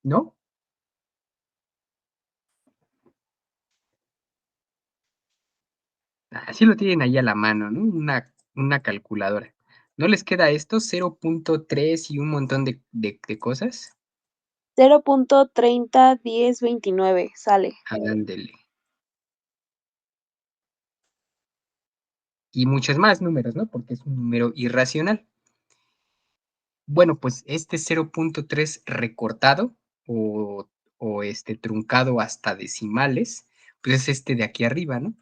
¿no? Así lo tienen ahí a la mano, ¿no? Una calculadora. ¿No les queda esto? 0.3 y un montón de cosas. 0.301029 sale. Ándele. Y muchos más números, ¿no? Porque es un número irracional. Bueno, pues este 0.3 recortado o, o truncado hasta decimales, pues es este de aquí arriba, ¿no?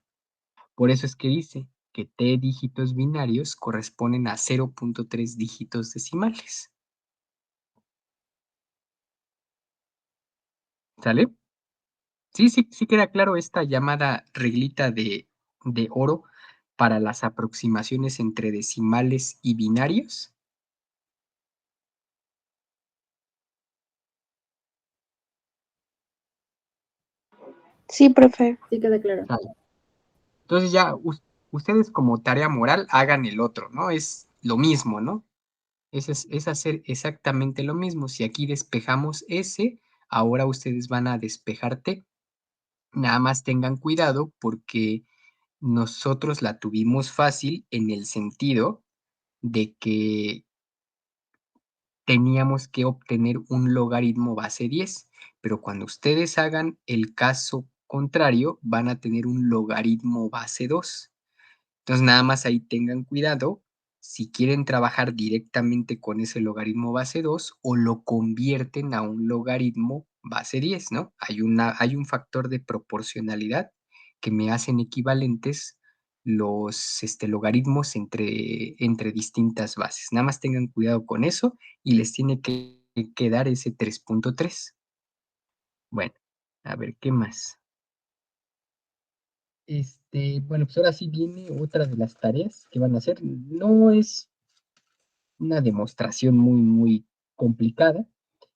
Por eso es que dice que t dígitos binarios corresponden a 0.3 dígitos decimales. ¿Sale? Sí, sí, sí queda claro esta llamada reglita de oro para las aproximaciones entre decimales y binarios. Sí, profe. Sí, queda claro. Sale. Entonces ya ustedes como tarea moral hagan el otro, ¿no? Es lo mismo, ¿no? Es hacer exactamente lo mismo. Si aquí despejamos S, ahora ustedes van a despejar T. Nada más tengan cuidado porque nosotros la tuvimos fácil en el sentido de que teníamos que obtener un logaritmo base 10, pero cuando ustedes hagan el caso contrario, van a tener un logaritmo base 2. Entonces, nada más ahí tengan cuidado si quieren trabajar directamente con ese logaritmo base 2 o lo convierten a un logaritmo base 10, ¿no? Hay un factor de proporcionalidad que me hacen equivalentes los logaritmos entre distintas bases. Nada más tengan cuidado con eso y les tiene que quedar ese 3.3. Bueno, a ver, ¿qué más? Bueno, pues ahora sí viene otra de las tareas que van a hacer. No es una demostración muy, muy complicada.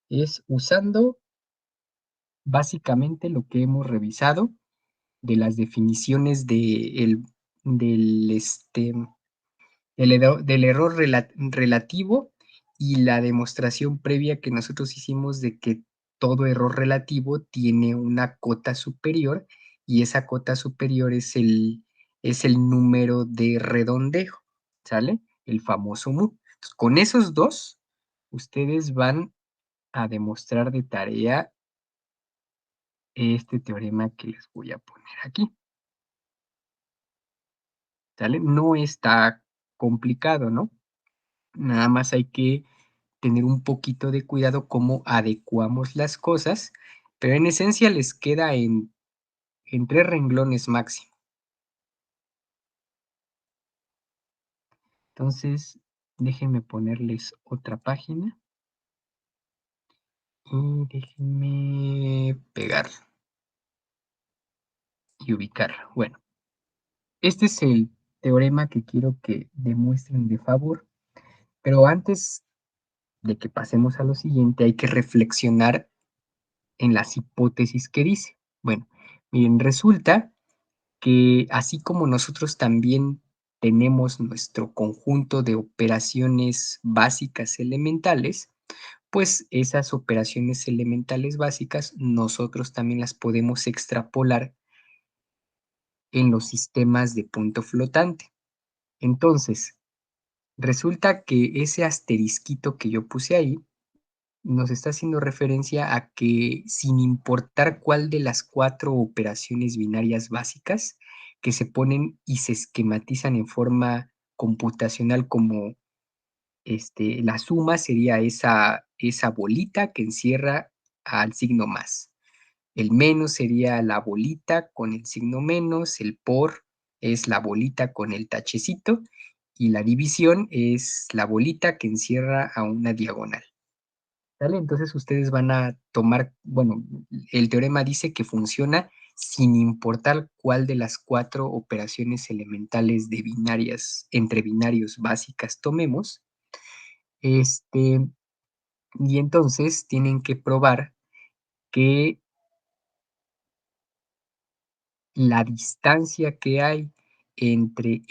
Es usando básicamente lo que hemos revisado de las definiciones del, del error relativo y la demostración previa que nosotros hicimos de que todo error relativo tiene una cota superior y esa cota superior es el número de redondeo, ¿sale? El famoso mu. Entonces, con esos dos, ustedes van a demostrar de tarea este teorema que les voy a poner aquí, ¿sale? No está complicado, ¿no? Nada más hay que tener un poquito de cuidado cómo adecuamos las cosas, pero en esencia les queda en 3 renglones máximo. Entonces, déjenme ponerles otra página y déjenme pegarlo y ubicarlo. Bueno, este es el teorema que quiero que demuestren de favor, pero antes de que pasemos a lo siguiente, hay que reflexionar en las hipótesis que dice. Bueno, miren, resulta que así como nosotros también tenemos nuestro conjunto de operaciones básicas elementales, pues esas operaciones elementales básicas nosotros también las podemos extrapolar en los sistemas de punto flotante. Entonces, resulta que ese asterisquito que yo puse ahí nos está haciendo referencia a que sin importar cuál de las 4 operaciones binarias básicas que se ponen y se esquematizan en forma computacional como la suma sería esa bolita que encierra al signo más. El menos sería la bolita con el signo menos, el por es la bolita con el tachecito y la división es la bolita que encierra a una diagonal. ¿Sale? Entonces ustedes van a tomar, bueno, el teorema dice que funciona sin importar cuál de las 4 operaciones elementales de binarias, entre binarios básicas tomemos, y entonces tienen que probar que la distancia que hay entre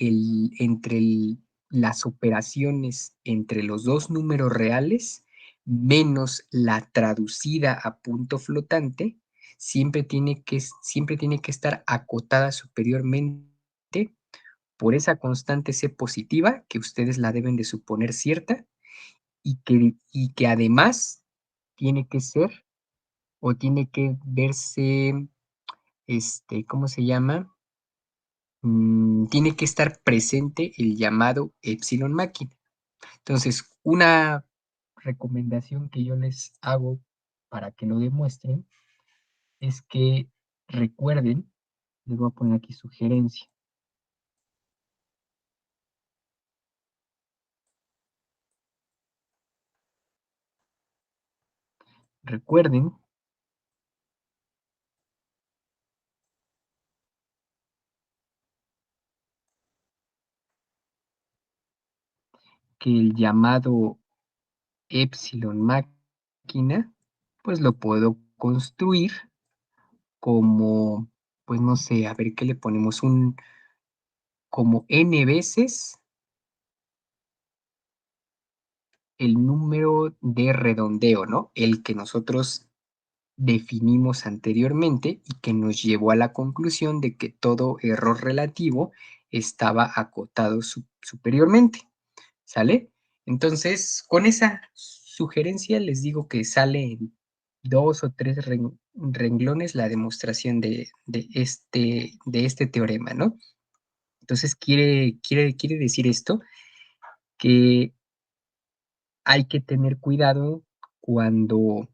las operaciones entre los dos números reales menos la traducida a punto flotante, siempre tiene que estar acotada superiormente por esa constante C positiva, que ustedes la deben de suponer cierta, y que además tiene que ser o tiene que verse, ¿cómo se llama? Tiene que estar presente el llamado epsilon máquina. Entonces, una recomendación que yo les hago para que lo demuestren es que recuerden, les voy a poner aquí sugerencia, recuerden que el llamado epsilon máquina, pues lo puedo construir como, pues no sé, a ver qué le ponemos, como n veces el número de redondeo, ¿no? El que nosotros definimos anteriormente y que nos llevó a la conclusión de que todo error relativo estaba acotado superiormente, ¿sale? Entonces, con esa sugerencia les digo que sale en 2 o 3 renglones la demostración de este teorema, ¿no? Entonces, quiere decir esto que hay que tener cuidado cuando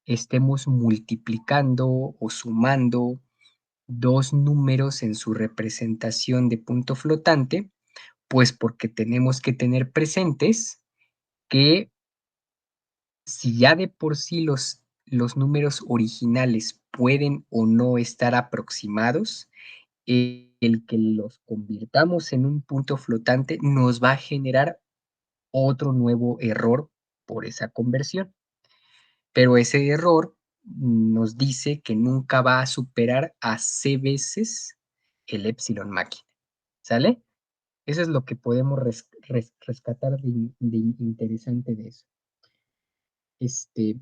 estemos multiplicando o sumando dos números en su representación de punto flotante, pues porque tenemos que tener presentes que si ya de por sí los números originales pueden o no estar aproximados, el que los convirtamos en un punto flotante nos va a generar otro nuevo error por esa conversión. Pero ese error nos dice que nunca va a superar a C veces el epsilon máquina, ¿sale? Eso es lo que podemos rescatar de interesante de eso. Este,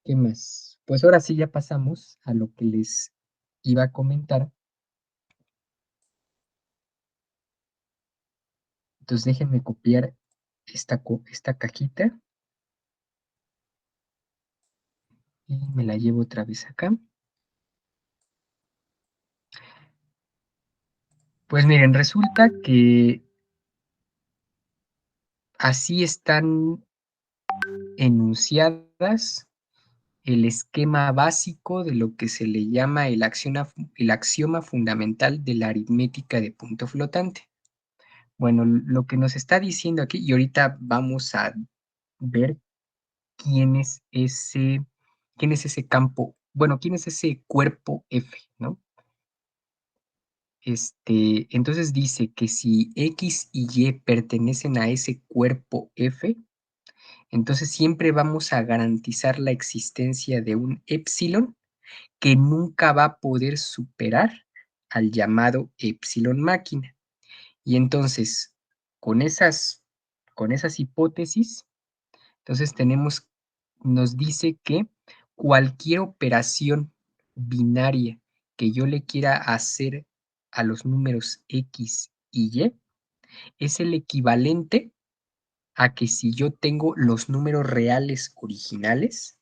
¿Qué más? Pues ahora sí ya pasamos a lo que les iba a comentar. Entonces déjenme copiar esta cajita y me la llevo otra vez acá. Pues miren, resulta que así están enunciadas el esquema básico de lo que se le llama el axioma fundamental de la aritmética de punto flotante. Bueno, lo que nos está diciendo aquí, y ahorita vamos a ver quién es quién es ese campo, bueno, quién es ese cuerpo F, ¿no? Entonces dice que si X y Y pertenecen a ese cuerpo F, entonces siempre vamos a garantizar la existencia de un epsilon que nunca va a poder superar al llamado epsilon máquina. Y entonces, con esas, con esas hipótesis, entonces nos dice que cualquier operación binaria que yo le quiera hacer a los números X y Y es el equivalente a que si yo tengo los números reales originales,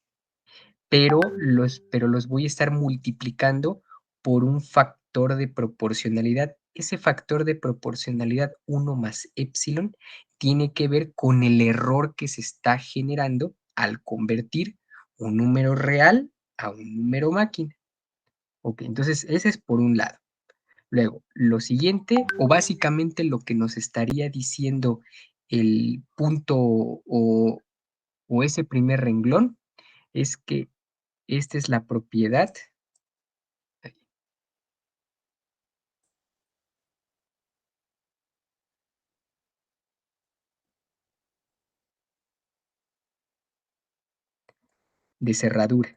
pero los voy a estar multiplicando por un factor de proporcionalidad. Ese factor de proporcionalidad 1 más epsilon tiene que ver con el error que se está generando al convertir un número real a un número máquina. Ok, entonces ese es por un lado. Luego, lo siguiente, o básicamente lo que nos estaría diciendo el punto o ese primer renglón, es que esta es la propiedad de cerradura.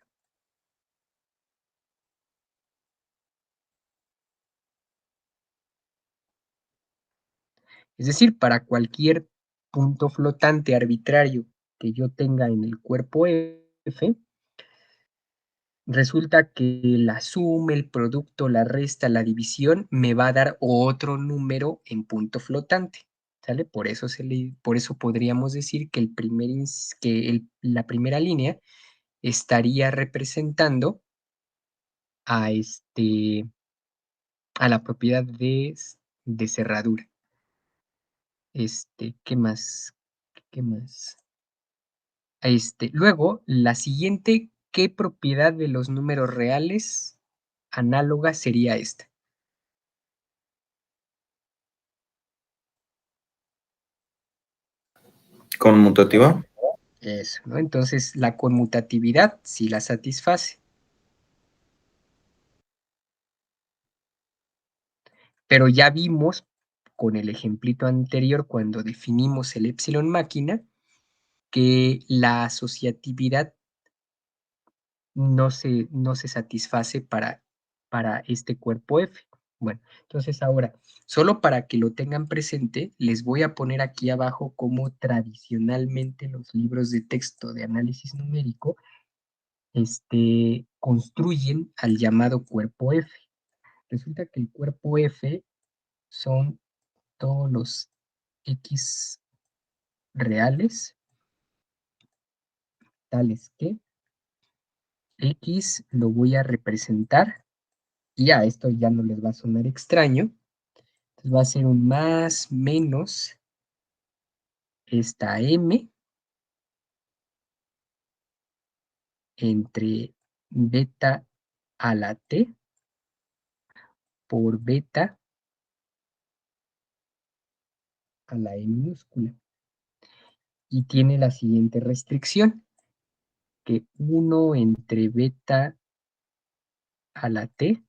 Es decir, para cualquier punto flotante arbitrario que yo tenga en el cuerpo F, resulta que la suma, el producto, la resta, la división me va a dar otro número en punto flotante, ¿sale? Por eso podríamos decir que la primera línea estaría representando a, a la propiedad de cerradura. ¿Qué más? ¿Qué más? Luego, la siguiente, ¿qué propiedad de los números reales análoga sería esta? ¿Conmutativa? Eso, ¿no? Entonces, la conmutatividad sí la satisface. Pero ya vimos con el ejemplito anterior, cuando definimos el epsilon máquina, que la asociatividad no se satisface para este cuerpo F. Bueno, entonces ahora, solo para que lo tengan presente, les voy a poner aquí abajo cómo tradicionalmente los libros de texto de análisis numérico construyen al llamado cuerpo F. Resulta que el cuerpo F son todos los X reales, tales que X lo voy a representar, y a esto ya no les va a sonar extraño, entonces va a ser un más menos esta M entre beta a la T por beta a la E minúscula. Y tiene la siguiente restricción, que 1 entre beta a la T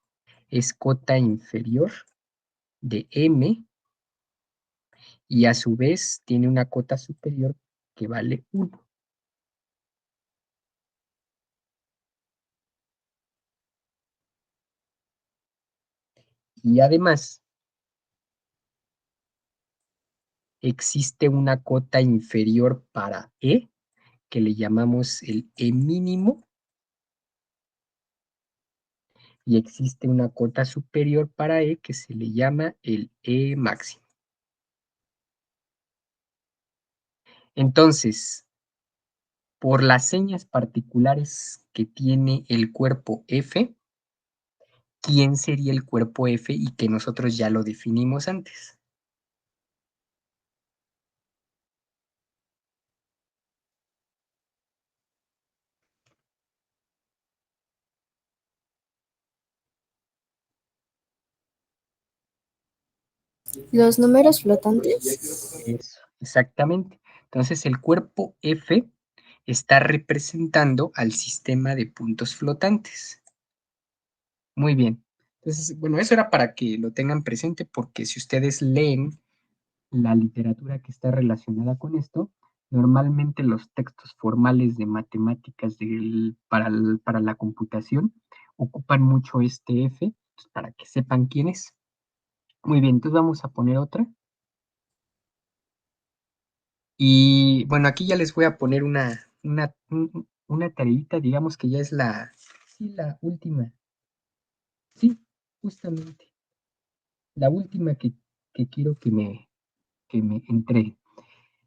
es cota inferior de M, y a su vez tiene una cota superior que vale 1. Y además existe una cota inferior para E, que le llamamos el E mínimo, y existe una cota superior para E que se le llama el E máximo. Entonces, por las señas particulares que tiene el cuerpo F, ¿quién sería el cuerpo F y que nosotros ya lo definimos antes? Los números flotantes. Eso, exactamente. Entonces, el cuerpo F está representando al sistema de puntos flotantes. Muy bien. Entonces, bueno, eso era para que lo tengan presente, porque si ustedes leen la literatura que está relacionada con esto, normalmente los textos formales de matemáticas para la computación ocupan mucho este F, pues, para que sepan quién es. Muy bien, entonces vamos a poner otra. Y bueno, aquí ya les voy a poner una tareita, digamos que ya es sí, la última. Sí, justamente, la última que quiero que me entregue.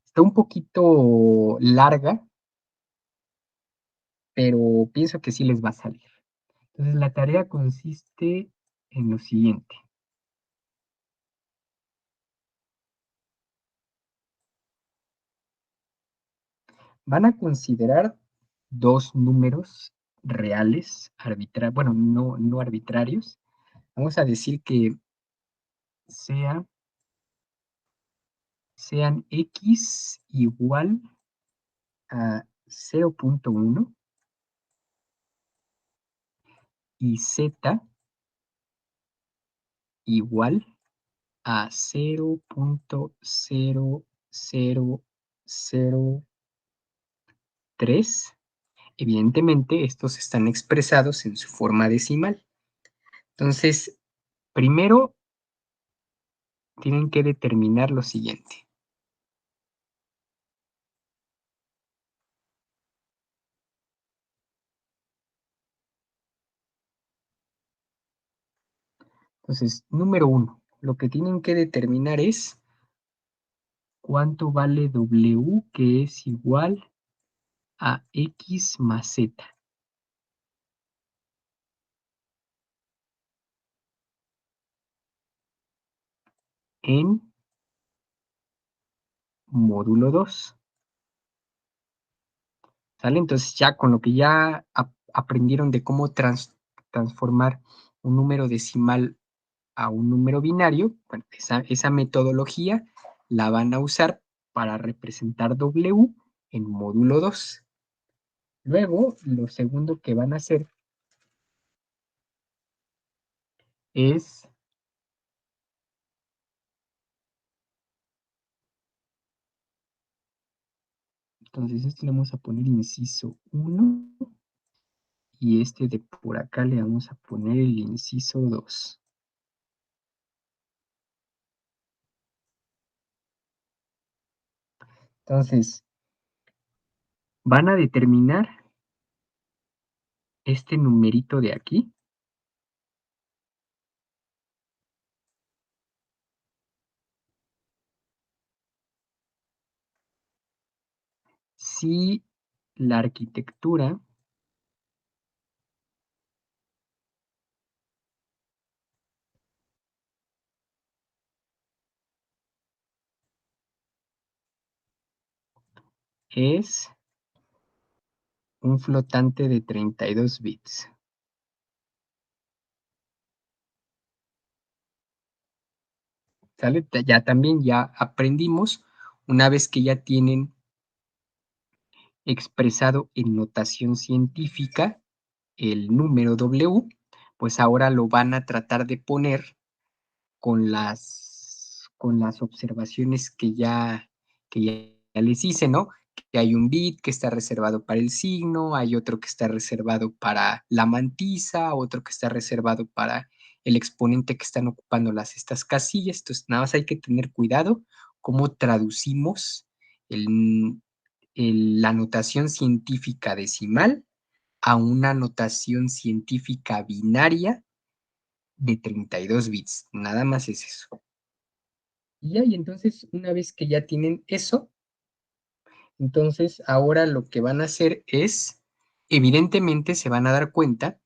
Está un poquito larga, pero pienso que sí les va a salir. Entonces, la tarea consiste en lo siguiente. Van a considerar dos números reales, bueno, no arbitrarios. Vamos a decir que sea, sean X igual a 0.1 y Z igual a 0.00003. Evidentemente, estos están expresados en su forma decimal. Entonces, primero tienen que determinar lo siguiente. Entonces, número 1, lo que tienen que determinar es cuánto vale W, que es igual a X más Z en módulo 2. ¿Sale? Entonces ya con lo que ya aprendieron de cómo transformar un número decimal a un número binario, bueno, esa metodología la van a usar para representar W en módulo 2. Luego, lo segundo que van a hacer es, entonces esto le vamos a poner inciso 1 y este de por acá le vamos a poner el inciso 2. Entonces, van a determinar este numerito de aquí, si la arquitectura es un flotante de 32 bits. ¿Sale? Ya también ya aprendimos, una vez que ya tienen expresado en notación científica el número W, pues ahora lo van a tratar de poner con las observaciones que ya les hice, ¿no? Que hay un bit que está reservado para el signo, hay otro que está reservado para la mantisa, otro que está reservado para el exponente que están ocupando estas casillas. Entonces, nada más hay que tener cuidado cómo traducimos la notación científica decimal a una notación científica binaria de 32 bits. Nada más es eso. Y ya, y entonces, una vez que ya tienen eso, entonces ahora lo que van a hacer es, evidentemente se van a dar cuenta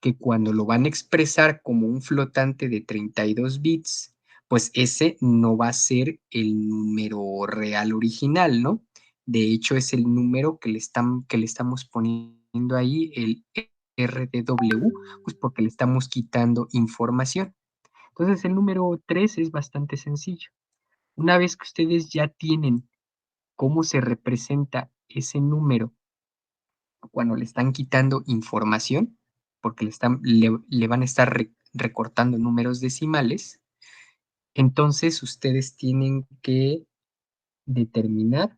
que cuando lo van a expresar como un flotante de 32 bits, pues ese no va a ser el número real original, ¿no? De hecho, es el número que le estamos poniendo ahí, el RDW, pues porque le estamos quitando información. Entonces, el número 3 es bastante sencillo. Una vez que ustedes ya tienen cómo se representa ese número cuando le están quitando información, porque le van a estar recortando números decimales, entonces ustedes tienen que determinar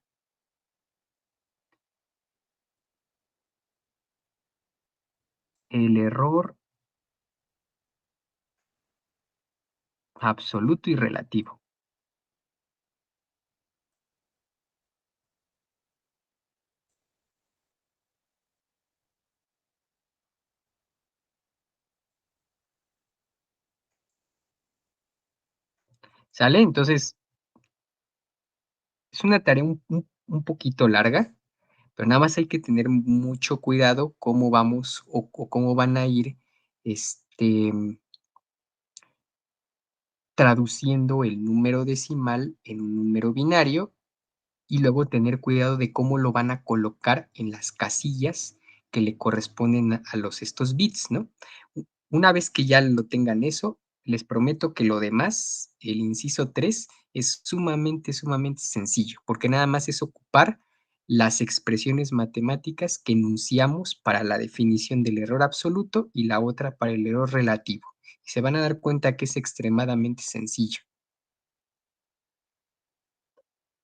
el error absoluto y relativo. ¿Sale? Entonces, es una tarea un poquito larga, pero nada más hay que tener mucho cuidado cómo vamos o cómo van a ir este, traduciendo el número decimal en un número binario y luego tener cuidado de cómo lo van a colocar en las casillas que le corresponden a estos bits, ¿no? Una vez que ya lo tengan eso, les prometo que lo demás, el inciso 3, es sumamente sencillo, porque nada más es ocupar las expresiones matemáticas que enunciamos para la definición del error absoluto y la otra para el error relativo. Y se van a dar cuenta que es extremadamente sencillo.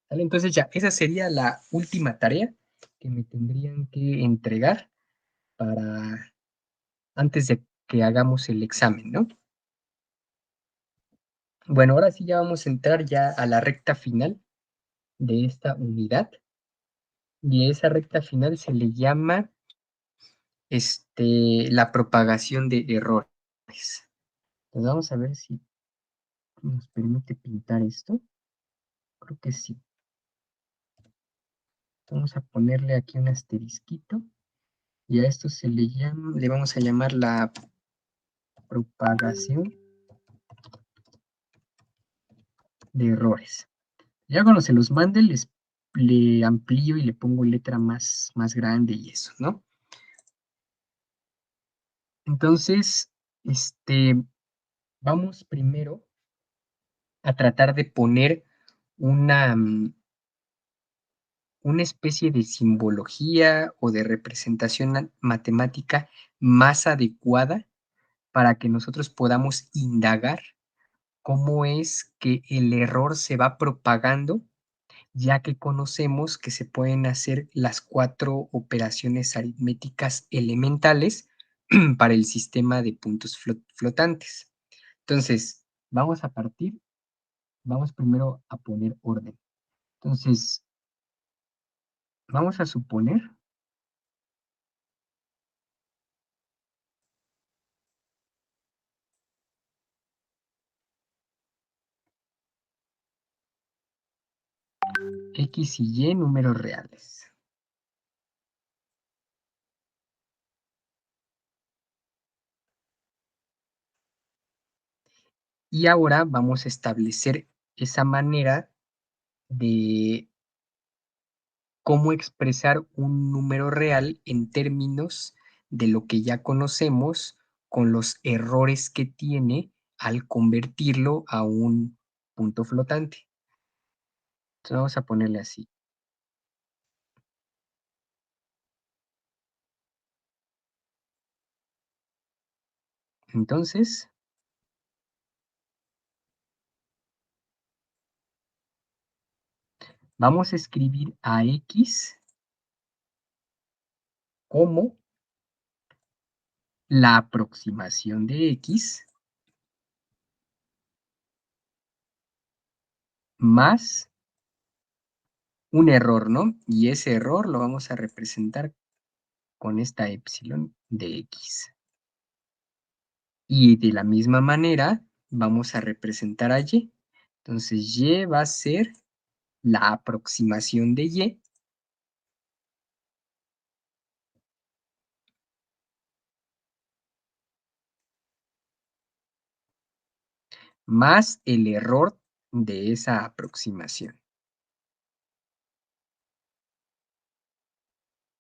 ¿Vale? Entonces ya, esa sería la última tarea que me tendrían que entregar para antes de que hagamos el examen, ¿no? Bueno, ahora sí ya vamos a entrar ya a la recta final de esta unidad y esa recta final se le llama la propagación de errores. Entonces vamos a ver si nos permite pintar esto. Creo que sí. Vamos a ponerle aquí un asterisquito. Y a esto le vamos a llamar la propagación de errores. Ya cuando se los mande, le amplío y le pongo letra más grande y eso, ¿no? Entonces, vamos primero a tratar de poner una, una especie de simbología o de representación matemática más adecuada para que nosotros podamos indagar cómo es que el error se va propagando, ya que conocemos que se pueden hacer las 4 operaciones aritméticas elementales para el sistema de puntos flotantes. Entonces, vamos primero a poner orden. Entonces, vamos a suponer X y Y números reales. Y ahora vamos a establecer esa manera de cómo expresar un número real en términos de lo que ya conocemos con los errores que tiene al convertirlo a un punto flotante. Entonces vamos a ponerle así. Entonces, vamos a escribir a X como la aproximación de X más un error, ¿no? Y ese error lo vamos a representar con esta epsilon de X. Y de la misma manera vamos a representar a Y. Entonces Y va a ser la aproximación de Y más el error de esa aproximación.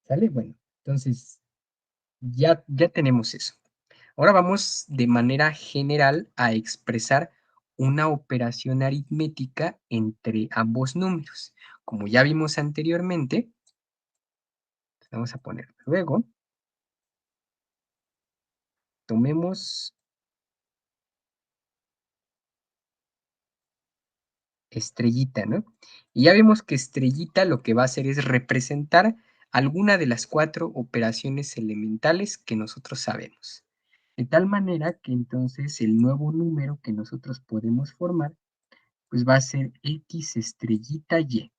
¿Sale? Bueno, entonces ya tenemos eso. Ahora vamos de manera general a expresar una operación aritmética entre ambos números. Como ya vimos anteriormente, vamos a poner luego, tomemos estrellita, ¿no? Y ya vemos que estrellita lo que va a hacer es representar alguna de las 4 operaciones elementales que nosotros sabemos. De tal manera que entonces el nuevo número que nosotros podemos formar, pues va a ser X estrellita Y.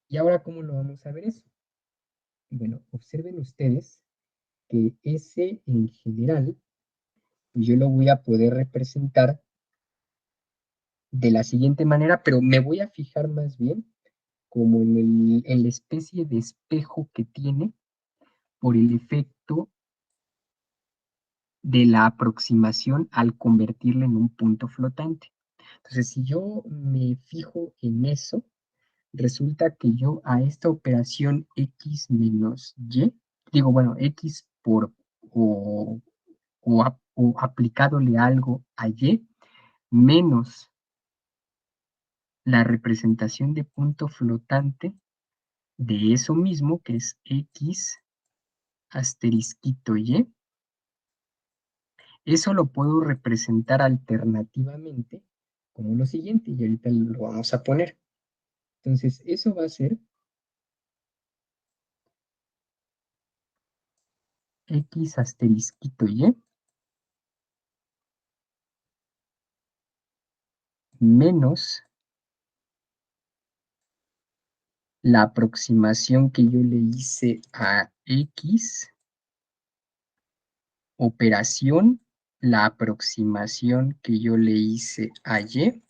¿Y ahora cómo lo vamos a ver eso? Bueno, observen ustedes que S en general, yo lo voy a poder representar de la siguiente manera, pero me voy a fijar más bien como en la especie de espejo que tiene por el efecto de la aproximación al convertirla en un punto flotante. Entonces, si yo me fijo en eso, resulta que yo a esta operación X menos Y, digo, bueno, X por o aplicádole algo a Y, menos la representación de punto flotante de eso mismo, que es X asterisquito Y, eso lo puedo representar alternativamente como lo siguiente, y ahorita lo vamos a poner. Entonces, eso va a ser X asterisquito Y menos la aproximación que yo le hice a X, operación la aproximación que yo le hice a Y.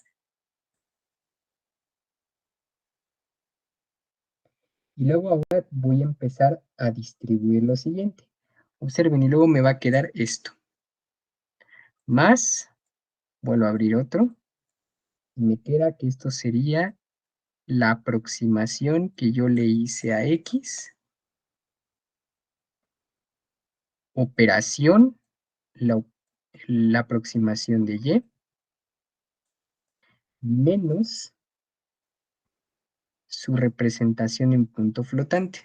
Y luego ahora voy a empezar a distribuir lo siguiente. Observen, y luego me va a quedar esto. Más, vuelvo a abrir otro, y me queda que esto sería la aproximación que yo le hice a X, operación, la aproximación de Y, menos su representación en punto flotante.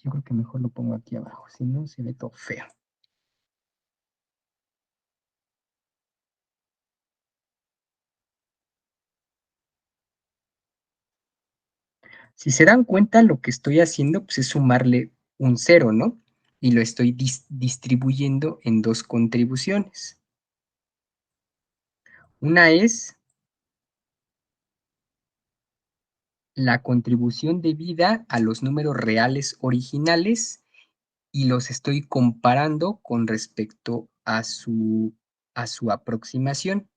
Yo creo que mejor lo pongo aquí abajo, si no se ve todo feo. Si se dan cuenta, lo que estoy haciendo pues, es sumarle un 0, ¿no? Y lo estoy distribuyendo en dos contribuciones. Una es la contribución debida a los números reales originales y los estoy comparando con respecto a su aproximación.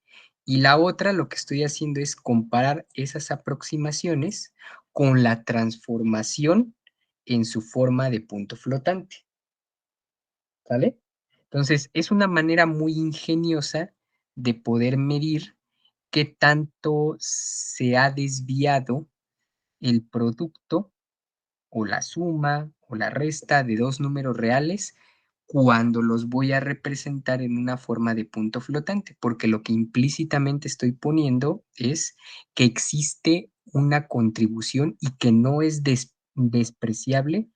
Y la otra, lo que estoy haciendo es comparar esas aproximaciones con la transformación en su forma de punto flotante. ¿Sale? Entonces, es una manera muy ingeniosa de poder medir qué tanto se ha desviado el producto o la suma o la resta de dos números reales cuando los voy a representar en una forma de punto flotante, porque lo que implícitamente estoy poniendo es que existe una contribución y que no es despreciable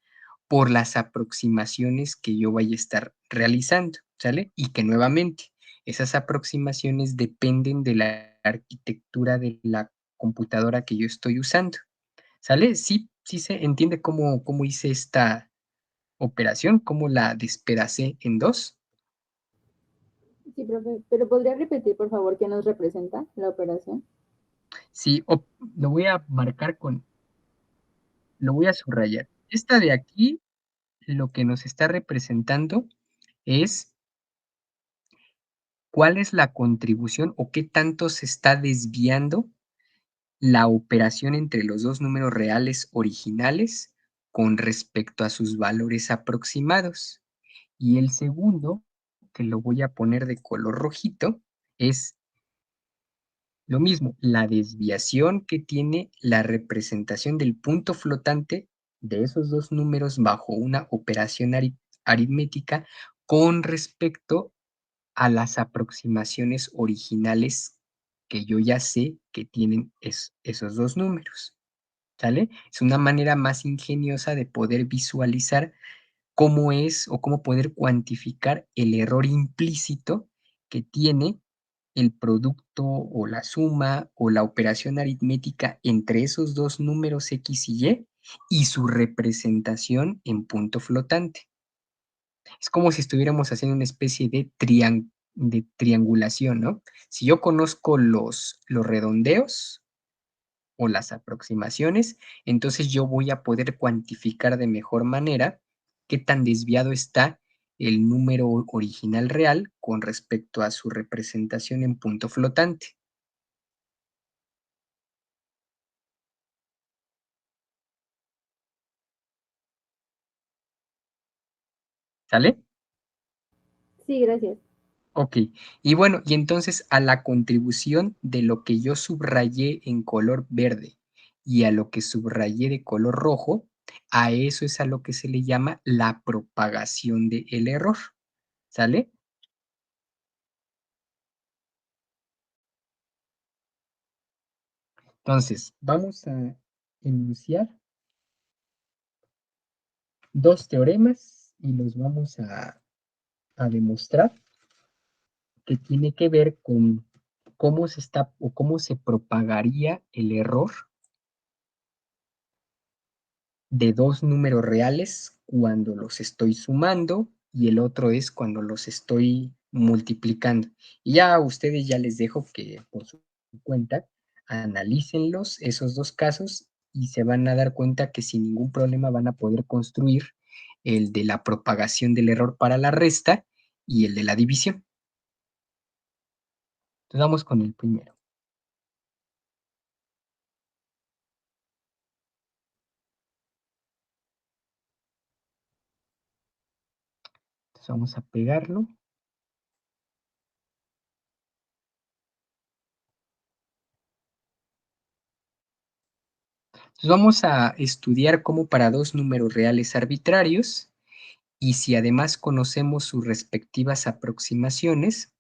por las aproximaciones que yo vaya a estar realizando, ¿sale? Y que nuevamente esas aproximaciones dependen de la arquitectura de la computadora que yo estoy usando, ¿sale? Sí, sí se entiende cómo hice esta operación, cómo la despedacé en dos. Sí, profe, pero ¿podría repetir, por favor, qué nos representa la operación? Sí, lo voy a marcar lo voy a subrayar. Esta de aquí, lo que nos está representando es cuál es la contribución o qué tanto se está desviando la operación entre los dos números reales originales con respecto a sus valores aproximados. Y el segundo, que lo voy a poner de color rojito, es lo mismo, la desviación que tiene la representación del punto flotante de esos dos números bajo una operación aritmética con respecto a las aproximaciones originales que yo ya sé que tienen esos dos números, ¿sale? Es una manera más ingeniosa de poder visualizar cómo es o cómo poder cuantificar el error implícito que tiene el producto o la suma o la operación aritmética entre esos dos números X y su representación en punto flotante. Es como si estuviéramos haciendo una especie de triangulación, ¿no? Si yo conozco los redondeos o las aproximaciones, entonces yo voy a poder cuantificar de mejor manera qué tan desviado está el número original real con respecto a su representación en punto flotante. ¿Sale? Sí, gracias. Ok, y bueno, y entonces a la contribución de lo que yo subrayé en color verde y a lo que subrayé de color rojo, a eso es a lo que se le llama la propagación del error, ¿sale? Entonces, vamos a enunciar dos teoremas y los vamos a demostrar que tiene que ver con cómo se está o cómo se propagaría el error de dos números reales cuando los estoy sumando y el otro es cuando los estoy multiplicando. Y ya a ustedes ya les dejo que por su cuenta analícenlos esos dos casos y se van a dar cuenta que sin ningún problema van a poder construir el de la propagación del error para la resta y el de la división. Entonces vamos con el primero. Entonces vamos a pegarlo. Entonces vamos a estudiar cómo para dos números reales arbitrarios, y si además conocemos sus respectivas aproximaciones,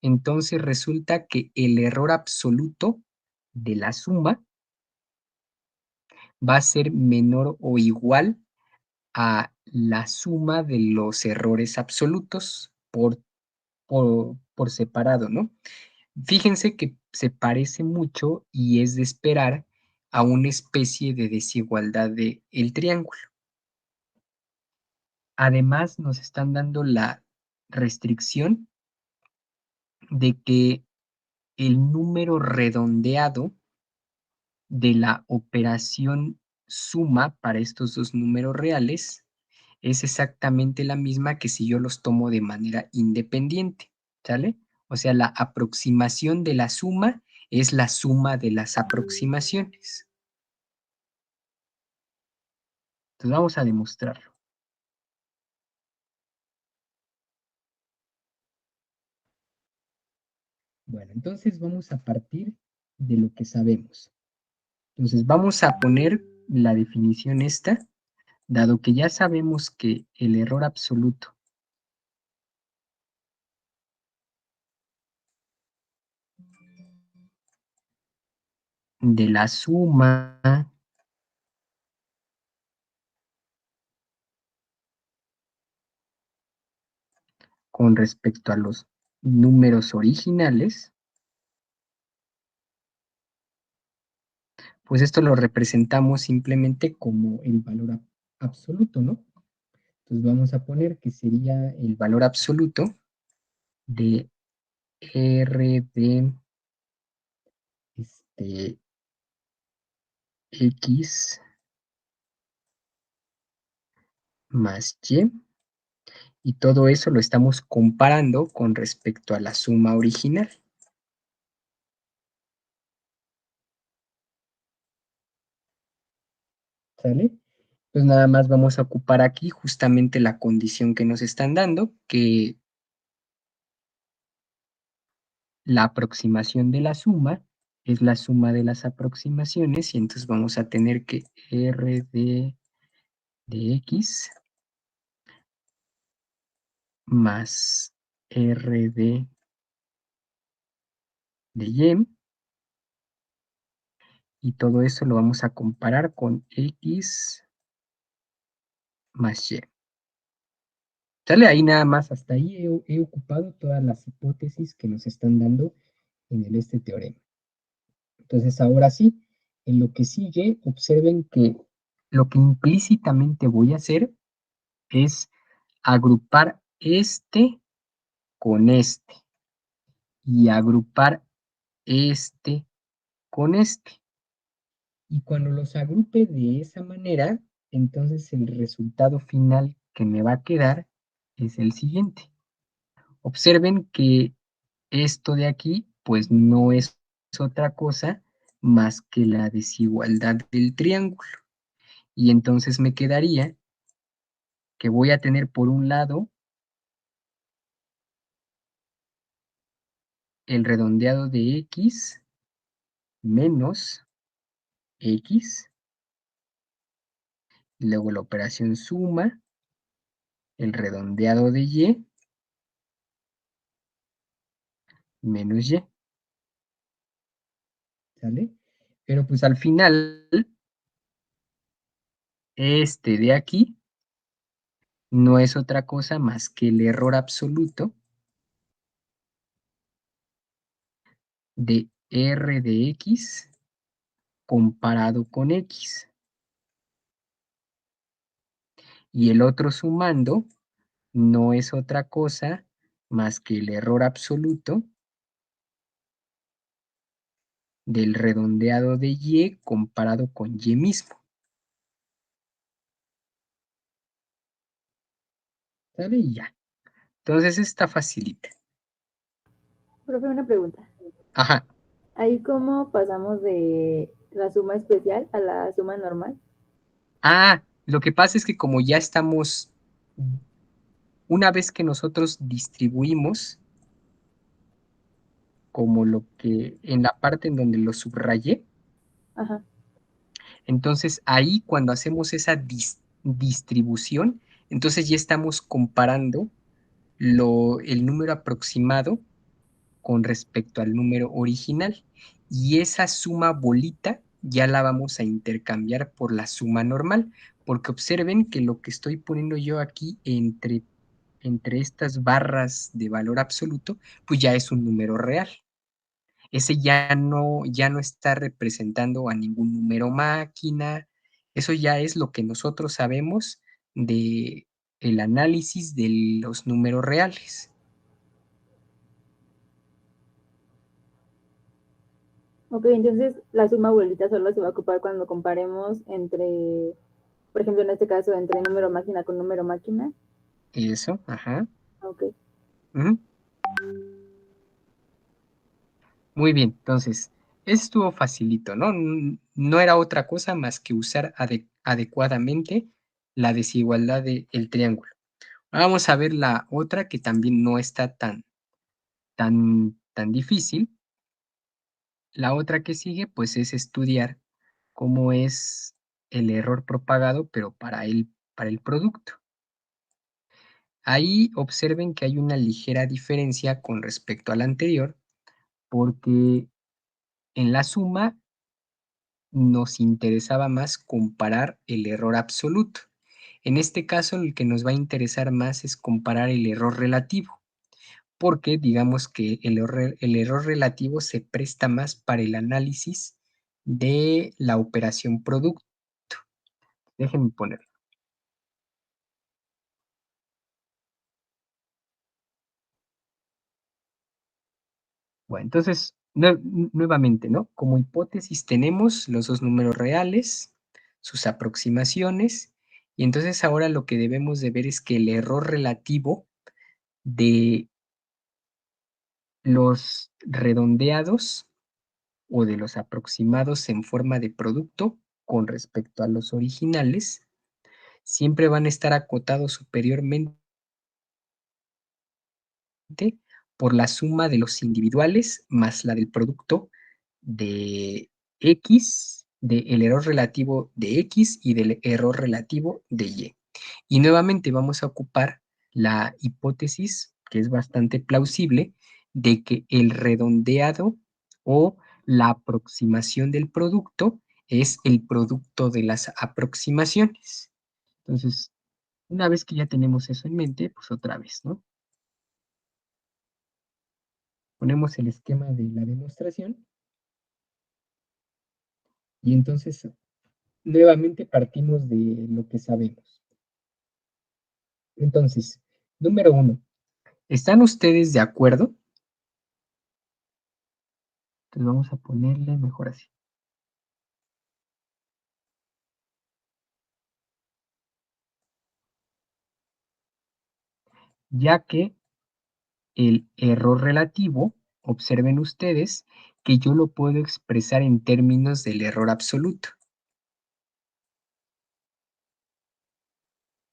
entonces resulta que el error absoluto de la suma va a ser menor o igual a la suma de los errores absolutos por separado, ¿no? Fíjense que se parece mucho y es de esperar a una especie de desigualdad del triángulo. Además, nos están dando la restricción de que el número redondeado de la operación suma para estos dos números reales es exactamente la misma que si yo los tomo de manera independiente, ¿sale? O sea, la aproximación de la suma es la suma de las aproximaciones. Entonces vamos a demostrarlo. Bueno, entonces vamos a partir de lo que sabemos. Entonces vamos a poner la definición esta, dado que ya sabemos que el error absoluto de la suma con respecto a los números originales, pues esto lo representamos simplemente como el valor absoluto, ¿no? Entonces vamos a poner que sería el valor absoluto de R de X más y todo eso lo estamos comparando con respecto a la suma original. ¿Sale? Pues nada más vamos a ocupar aquí justamente la condición que nos están dando, que la aproximación de la suma es la suma de las aproximaciones, y entonces vamos a tener que R de X más R de Y, y todo eso lo vamos a comparar con X más Y. ¿Sale? Ahí nada más, hasta ahí he ocupado todas las hipótesis que nos están dando en este teorema. Entonces, ahora sí, en lo que sigue, observen que lo que implícitamente voy a hacer es agrupar este con este y agrupar este con este. Y cuando los agrupe de esa manera, entonces el resultado final que me va a quedar es el siguiente. Observen que esto de aquí, pues no es otra cosa más que la desigualdad del triángulo. Y entonces me quedaría que voy a tener por un lado el redondeado de X menos X, luego la operación suma, el redondeado de Y menos Y, ¿sale? Pero pues al final, este de aquí no es otra cosa más que el error absoluto de R de X comparado con X. Y el otro sumando no es otra cosa más que el error absoluto del redondeado de Y comparado con Y mismo. ¿Sale? Y ya. Entonces está facilita. Profe, una pregunta. Ajá. ¿Ahí cómo pasamos de la suma especial a la suma normal? Ah, lo que pasa es que como ya estamos, una vez que nosotros distribuimos, como lo que en la parte en donde lo subrayé, Ajá. entonces ahí cuando hacemos esa distribución, entonces ya estamos comparando el número aproximado con respecto al número original. Y esa suma bolita ya la vamos a intercambiar por la suma normal, porque observen que lo que estoy poniendo yo aquí entre estas barras de valor absoluto, pues ya es un número real. Ese ya no está representando a ningún número máquina. Eso ya es lo que nosotros sabemos de el análisis de los números reales. Ok, entonces la suma bolita solo se va a ocupar cuando comparemos entre, por ejemplo, en este caso, entre número máquina con número máquina. Eso, ajá. Ok. Ujú. Muy bien, entonces, eso estuvo facilito, ¿no? No era otra cosa más que usar adecuadamente la desigualdad del triángulo. Vamos a ver la otra que también no está tan difícil. La otra que sigue, pues, es estudiar cómo es el error propagado, pero para el producto. Ahí observen que hay una ligera diferencia con respecto a la anterior, porque en la suma nos interesaba más comparar el error absoluto. En este caso, el que nos va a interesar más es comparar el error relativo, porque digamos que el error relativo se presta más para el análisis de la operación producto. Déjenme ponerlo. Bueno, entonces, nuevamente, ¿no? Como hipótesis tenemos los dos números reales, sus aproximaciones, y entonces ahora lo que debemos de ver es que el error relativo de los redondeados o de los aproximados en forma de producto con respecto a los originales, siempre van a estar acotados superiormente por la suma de los individuales más la del producto de X, del error relativo de X y del error relativo de Y. Y nuevamente vamos a ocupar la hipótesis, que es bastante plausible, de que el redondeado o la aproximación del producto es el producto de las aproximaciones. Entonces, una vez que ya tenemos eso en mente, pues otra vez, ¿no? Ponemos el esquema de la demostración y entonces nuevamente partimos de lo que sabemos. Entonces, número 1, ¿están ustedes de acuerdo? Entonces vamos a ponerle mejor así. Ya que el error relativo, observen ustedes que yo lo puedo expresar en términos del error absoluto,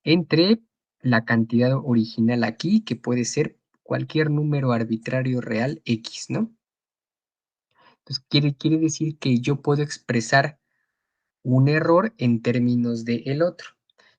entre la cantidad original aquí, que puede ser cualquier número arbitrario real X, ¿no? Entonces quiere decir que yo puedo expresar un error en términos de el otro.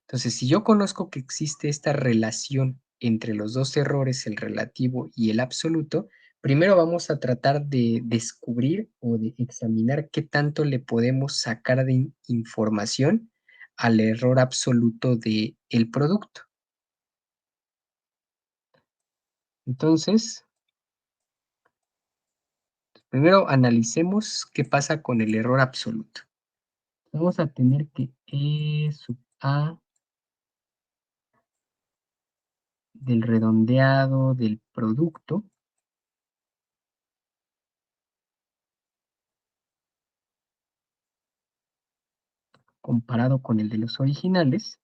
Entonces, si yo conozco que existe esta relación entre los dos errores, el relativo y el absoluto, primero vamos a tratar de descubrir o de examinar qué tanto le podemos sacar de información al error absoluto de el producto. Entonces, primero analicemos qué pasa con el error absoluto. Vamos a tener que E sub A del redondeado del producto comparado con el de los originales,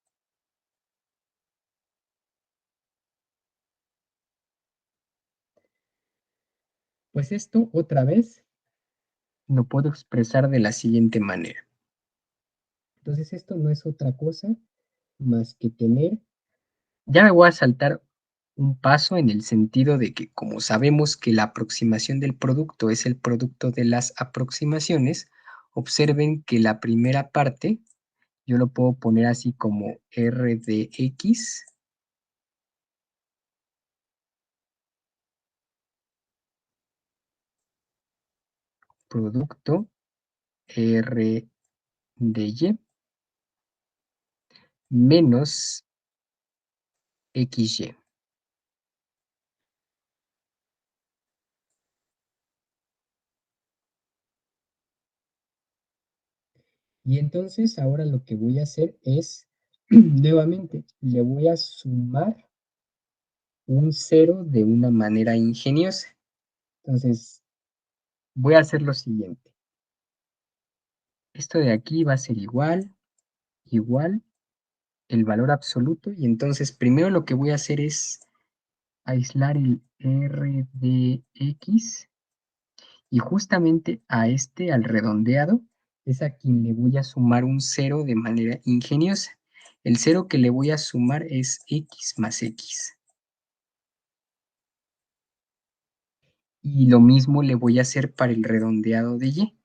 pues esto otra vez lo puedo expresar de la siguiente manera. Entonces esto no es otra cosa más que tener, ya me voy a saltar un paso en el sentido de que como sabemos que la aproximación del producto es el producto de las aproximaciones, observen que la primera parte yo lo puedo poner así como R de X producto R de Y menos XY. Y entonces ahora lo que voy a hacer es, nuevamente, le voy a sumar un cero de una manera ingeniosa. Entonces, voy a hacer lo siguiente. Esto de aquí va a ser igual, igual, el valor absoluto. Y entonces, primero lo que voy a hacer es aislar el R de X. Y justamente a este, al redondeado, es a quien le voy a sumar un cero de manera ingeniosa. El cero que le voy a sumar es X más X. Y lo mismo le voy a hacer para el redondeado de Y.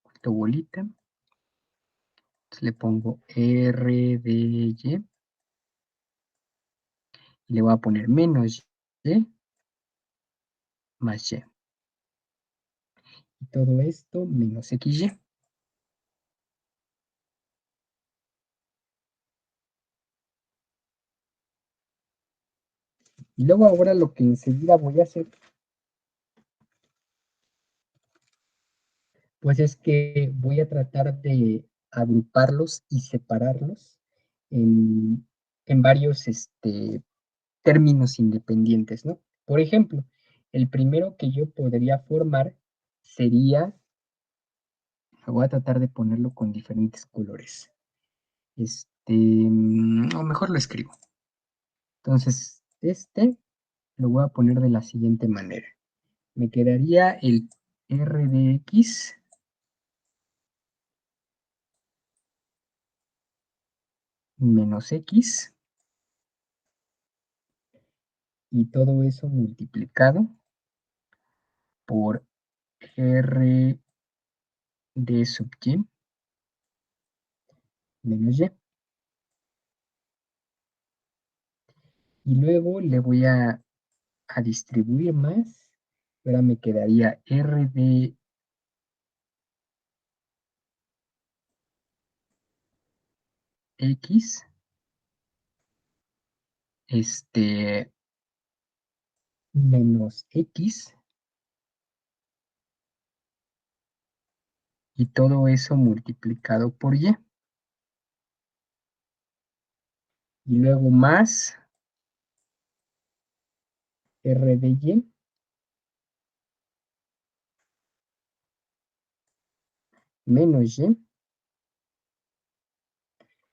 Corto bolita. Entonces le pongo R de Y. Y le voy a poner menos Y más Y. Y todo esto menos XY. Y luego ahora lo que enseguida voy a hacer, pues es que voy a tratar de agruparlos y separarlos en, en varios términos independientes, ¿no? Por ejemplo, el primero que yo podría formar sería, voy a tratar de ponerlo con diferentes colores, o mejor lo escribo. Entonces, lo voy a poner de la siguiente manera. Me quedaría el R de X menos X y todo eso multiplicado por R de sub Y menos Y. Y luego le voy a distribuir más. Ahora me quedaría R de X, menos X, y todo eso multiplicado por Y. Y luego más R de Y menos Y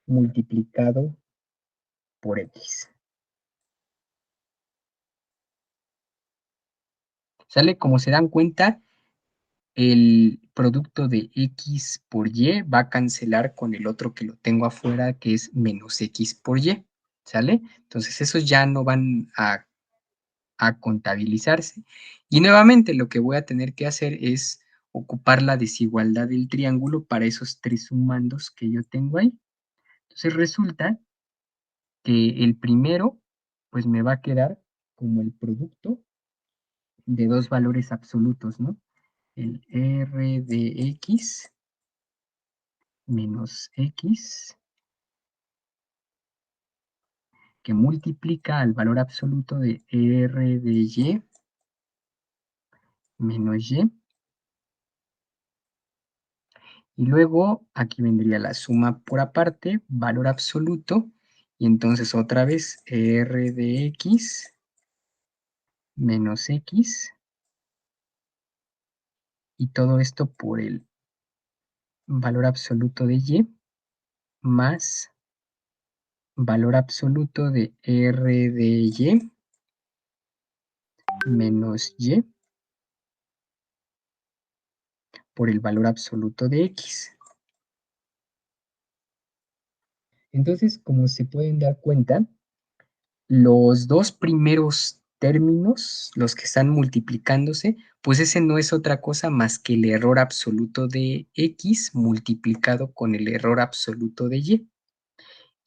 multiplicado por X. ¿Sale? Como se dan cuenta, el producto de X por Y va a cancelar con el otro que lo tengo afuera, que es menos X por Y. ¿Sale? Entonces esos ya no van a contabilizarse. Y nuevamente lo que voy a tener que hacer es ocupar la desigualdad del triángulo para esos tres sumandos que yo tengo ahí. Entonces resulta que el primero, pues me va a quedar como el producto de dos valores absolutos, ¿no? El R de X menos X, que multiplica al valor absoluto de R de Y menos Y. Y luego aquí vendría la suma por aparte, valor absoluto, y entonces otra vez R de X menos X, y todo esto por el valor absoluto de y más valor absoluto de R de y menos y por el valor absoluto de x. Entonces, como se pueden dar cuenta, los dos primeros términos, los que están multiplicándose, pues ese no es otra cosa más que el error absoluto de x multiplicado con el error absoluto de y.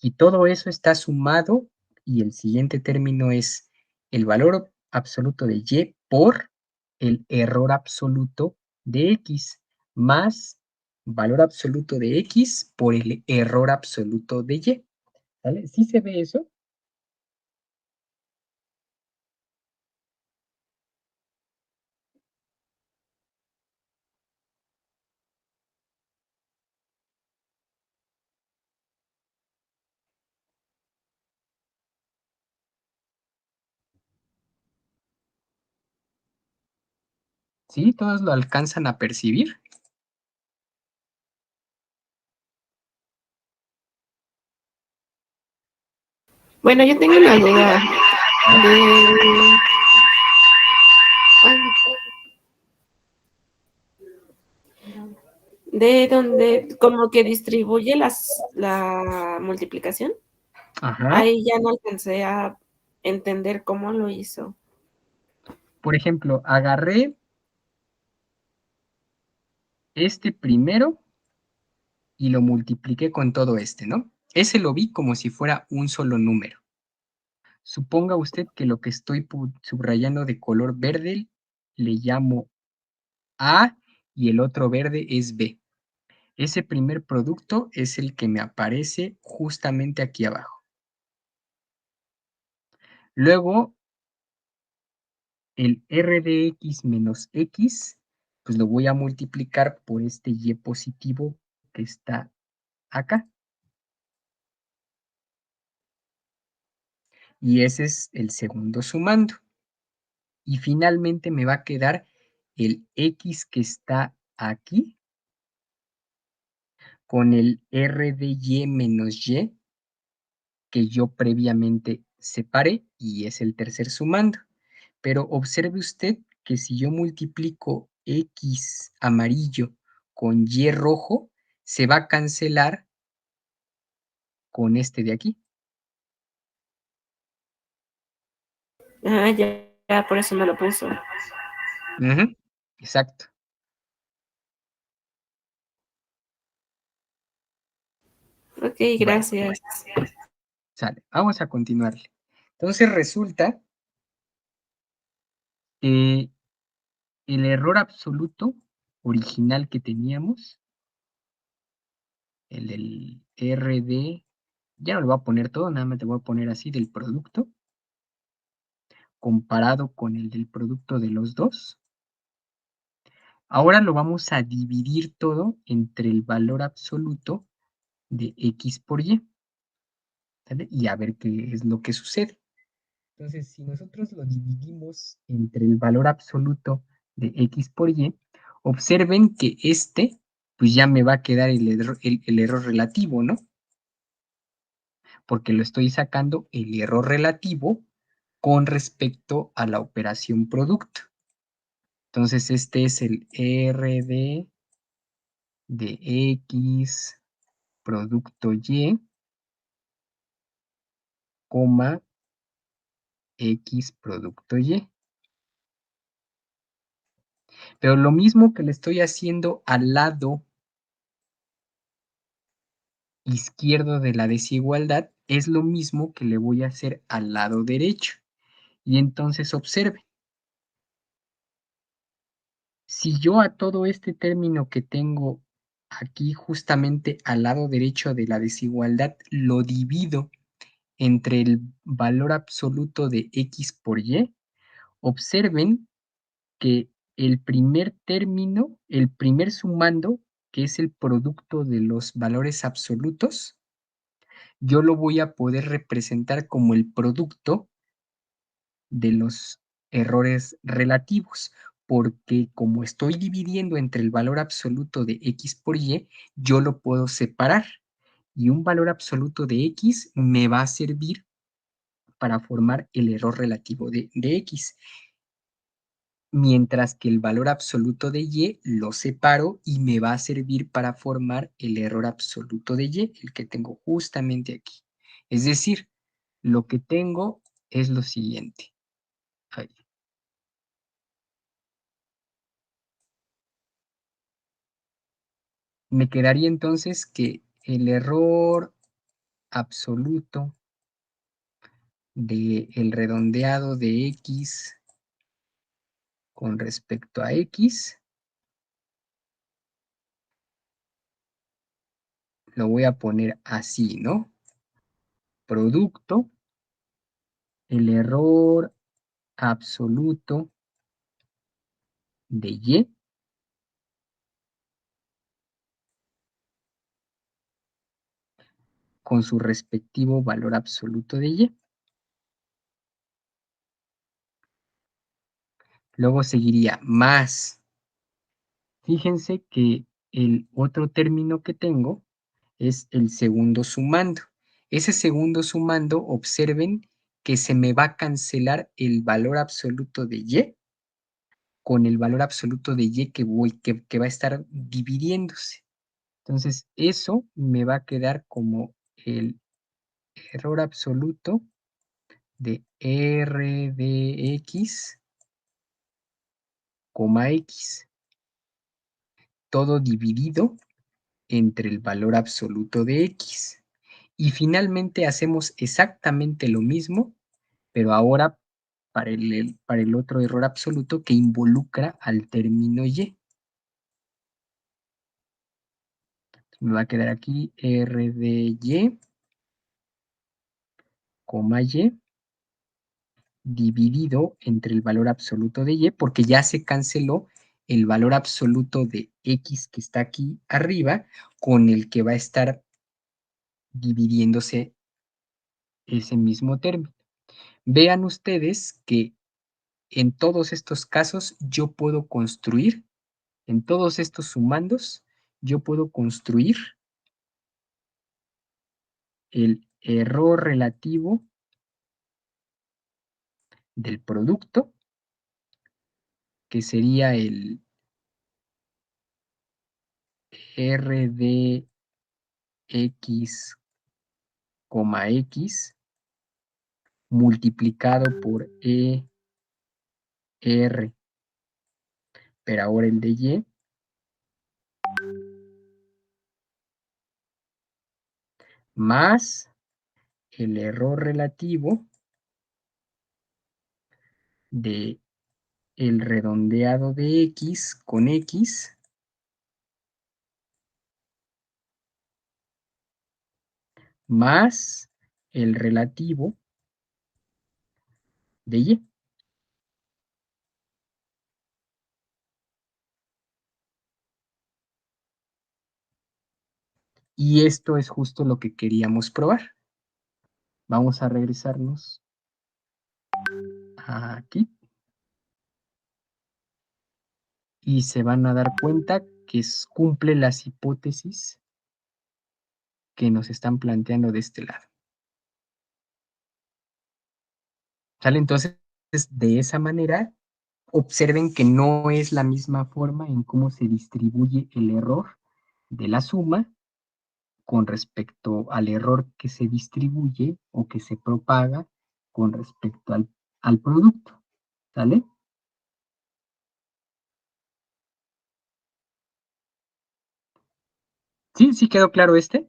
Y todo eso está sumado y el siguiente término es el valor absoluto de y por el error absoluto de x más valor absoluto de x por el error absoluto de y. ¿Vale? ¿Sí se ve eso? ¿Sí? ¿Todos lo alcanzan a percibir? Bueno, yo tengo una duda de donde como que distribuye la multiplicación. Ajá. Ahí ya no alcancé a entender cómo lo hizo. Por ejemplo, agarré este primero y lo multipliqué con todo este, ¿no? Ese lo vi como si fuera un solo número. Suponga usted que lo que estoy subrayando de color verde le llamo A y el otro verde es B. Ese primer producto es el que me aparece justamente aquí abajo. Luego, el R de X menos X, pues lo voy a multiplicar por este Y positivo que está acá. Y ese es el segundo sumando. Y finalmente me va a quedar el X que está aquí con el R de Y menos Y que yo previamente separé y es el tercer sumando. Pero observe usted que si yo multiplico X amarillo con Y rojo, se va a cancelar con este de aquí. Ah, ya, por eso me lo puso. Exacto. Ok, Bueno, gracias. sale, vamos a continuarle. Entonces resulta que el error absoluto original que teníamos, el del RD, ya no lo voy a poner todo, nada más te voy a poner así del producto, comparado con el del producto de los dos. Ahora lo vamos a dividir todo entre el valor absoluto de X por Y, ¿sale? Y a ver qué es lo que sucede. Entonces, si nosotros lo dividimos entre el valor absoluto de X por Y, observen que pues ya me va a quedar el error relativo, ¿no? Porque lo estoy sacando el error relativo con respecto a la operación producto. Entonces, este es el RD de X producto Y, coma X producto Y. Pero lo mismo que le estoy haciendo al lado izquierdo de la desigualdad es lo mismo que le voy a hacer al lado derecho. Y entonces observe, si yo a todo este término que tengo aquí justamente al lado derecho de la desigualdad lo divido entre el valor absoluto de X por Y, observen que el primer término, el primer sumando, que es el producto de los valores absolutos, yo lo voy a poder representar como el producto de los errores relativos. porque como estoy dividiendo entre el valor absoluto de x por y, yo lo puedo separar. Y un valor absoluto de x me va a servir para formar el error relativo de x. Mientras que el valor absoluto de y lo separo y me va a servir para formar el error absoluto de y, el que tengo justamente aquí. Es decir, lo que tengo es lo siguiente. Ahí. Me quedaría entonces que el error absoluto del redondeado de x con respecto a x lo voy a poner así, ¿no? Producto, el error absoluto de y con su respectivo valor absoluto de y. Luego seguiría más. Fíjense que el otro término que tengo es el segundo sumando. Ese segundo sumando, observen que se me va a cancelar el valor absoluto de y con el valor absoluto de y que va a estar dividiéndose. Entonces, eso me va a quedar como el error absoluto de R de x, x, todo dividido entre el valor absoluto de x. Y finalmente hacemos exactamente lo mismo, pero ahora para el otro error absoluto que involucra al término y. Me va a quedar aquí R de y, y, dividido entre el valor absoluto de y, porque ya se canceló el valor absoluto de x que está aquí arriba con el que va a estar dividiéndose ese mismo término. Vean ustedes que en todos estos casos yo puedo construir, en todos estos sumandos, yo puedo construir el error relativo del producto, que sería el R de x, x multiplicado por R, pero ahora el de y, más el error relativo de el redondeado de x con x más el relativo de y. Y esto es justo lo que queríamos probar. Vamos a regresarnos aquí. Y se van a dar cuenta que cumple las hipótesis que nos están planteando de este lado. ¿Sale? Entonces, de esa manera, observen que no es la misma forma en cómo se distribuye el error de la suma con respecto al error que se distribuye o que se propaga con respecto al producto. ¿Sale? ¿Sí? ¿Sí quedó claro este?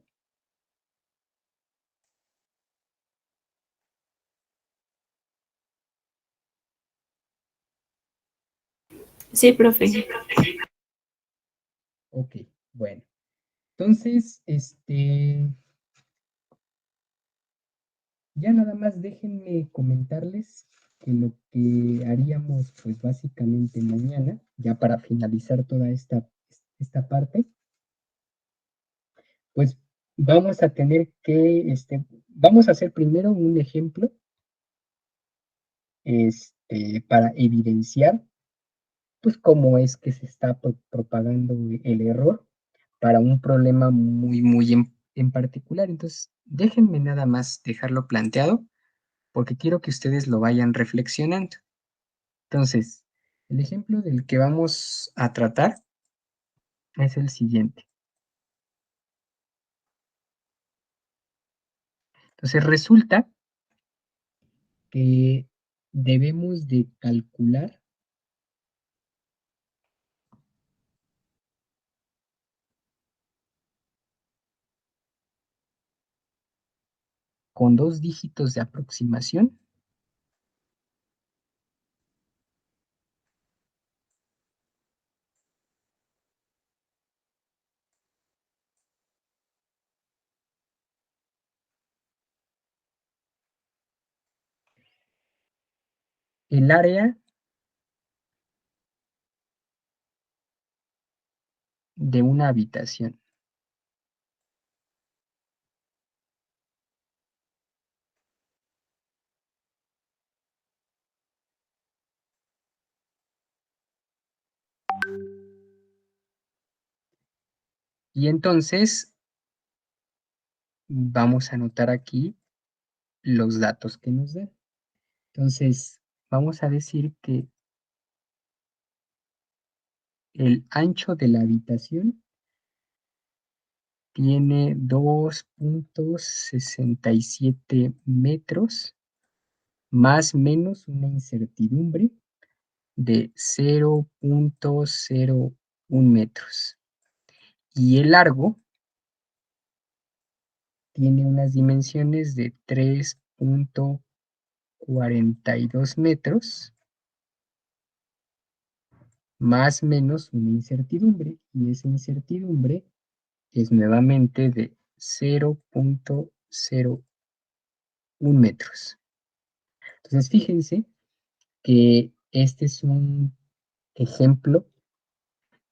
Sí, profe. Ok, bueno. Entonces, ya nada más déjenme comentarles que lo que haríamos, pues básicamente mañana, ya para finalizar toda esta parte, pues vamos a tener que, vamos a hacer primero un ejemplo, para evidenciar pues cómo es que se está propagando el error para un problema muy en particular. Entonces, déjenme nada más dejarlo planteado porque quiero que ustedes lo vayan reflexionando. Entonces, el ejemplo del que vamos a tratar es el siguiente. Entonces, resulta que debemos de calcular con 2 dígitos de aproximación el área de una habitación. Y entonces vamos a anotar aquí los datos que nos den. Entonces, vamos a decir que el ancho de la habitación tiene 2,67 metros, más menos una incertidumbre de 0,01 metros. Y el largo tiene unas dimensiones de 3,42 metros, más menos una incertidumbre. Y esa incertidumbre es nuevamente de 0,01 metros. Entonces, fíjense que este es un ejemplo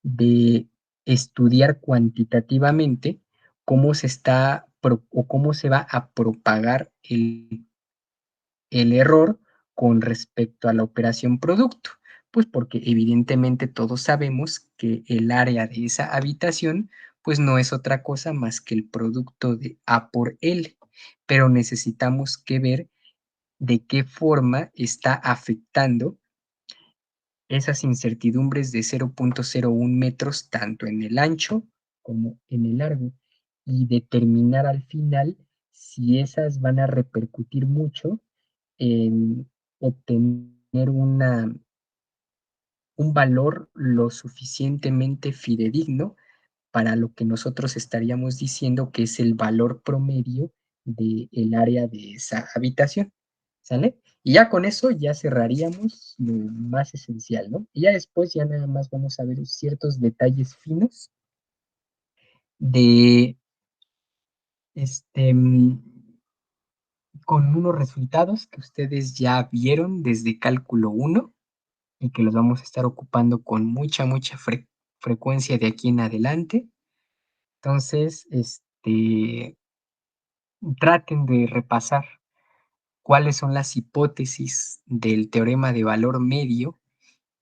de estudiar cuantitativamente cómo se está o cómo se va a propagar el error con respecto a la operación producto. Pues porque evidentemente todos sabemos que el área de esa habitación pues no es otra cosa más que el producto de A por L, pero necesitamos que ver de qué forma está afectando esas incertidumbres de 0,01 metros tanto en el ancho como en el largo y determinar al final si esas van a repercutir mucho en obtener un valor lo suficientemente fidedigno para lo que nosotros estaríamos diciendo que es el valor promedio del área de esa habitación, ¿sale? Y ya con eso ya cerraríamos lo más esencial, ¿no? Y ya después ya nada más vamos a ver ciertos detalles finos de este con unos resultados que ustedes ya vieron desde cálculo 1 y que los vamos a estar ocupando con mucha frecuencia de aquí en adelante. Entonces, traten de repasar cuáles son las hipótesis del teorema de valor medio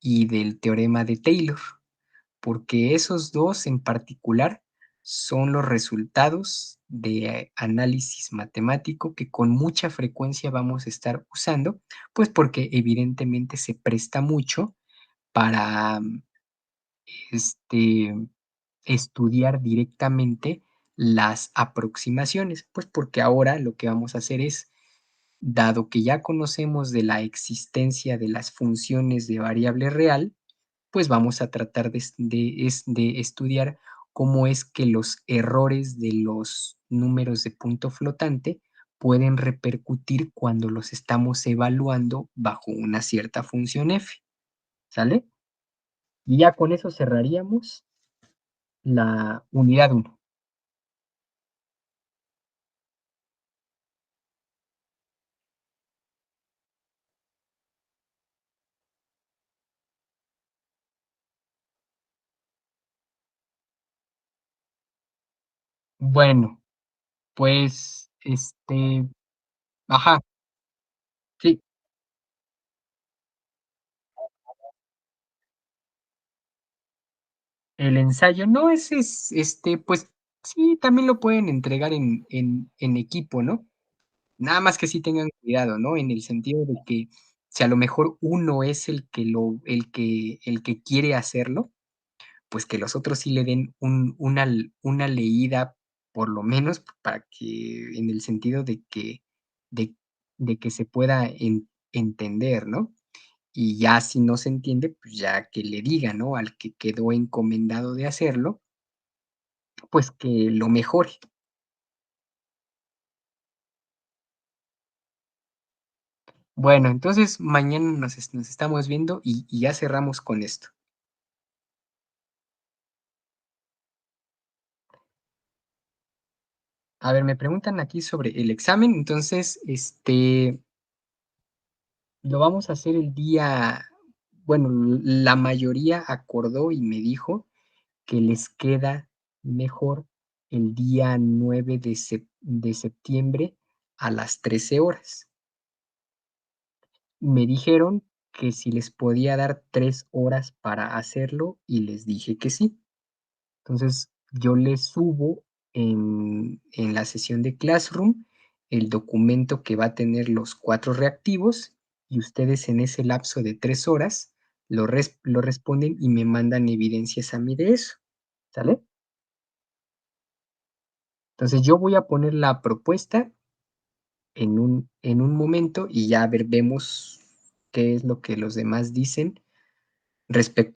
y del teorema de Taylor, porque esos dos en particular son los resultados de análisis matemático que con mucha frecuencia vamos a estar usando, pues porque evidentemente se presta mucho para este, estudiar directamente las aproximaciones, pues porque ahora lo que vamos a hacer es, dado que ya conocemos de la existencia de las funciones de variable real, pues vamos a tratar de estudiar cómo es que los errores de los números de punto flotante pueden repercutir cuando los estamos evaluando bajo una cierta función f, ¿sale? Y ya con eso cerraríamos la unidad 1. Bueno, pues, ajá, sí, El ensayo, no, ese es, pues sí, también lo pueden entregar en equipo, ¿no? Nada más que sí tengan cuidado, ¿no? En el sentido de que si a lo mejor uno es el que quiere hacerlo, pues que los otros sí le den una leída, por lo menos para que en el sentido de de que se pueda entender, ¿no? Y ya si no se entiende, pues ya que le diga, ¿no? Al que quedó encomendado de hacerlo, pues que lo mejore. Bueno, entonces mañana nos estamos viendo y ya cerramos con esto. A ver, me preguntan aquí sobre el examen, entonces, lo vamos a hacer el día, bueno, la mayoría acordó y me dijo que les queda mejor el día 9 de septiembre a las 13 horas. Me dijeron que si les podía dar 3 horas para hacerlo y les dije que sí. Entonces, yo les subo en la sesión de Classroom el documento que va a tener los 4 reactivos y ustedes en ese lapso de 3 horas lo responden y me mandan evidencias a mí de eso, ¿sale? Entonces, yo voy a poner la propuesta en un momento y ya vemos qué es lo que los demás dicen respecto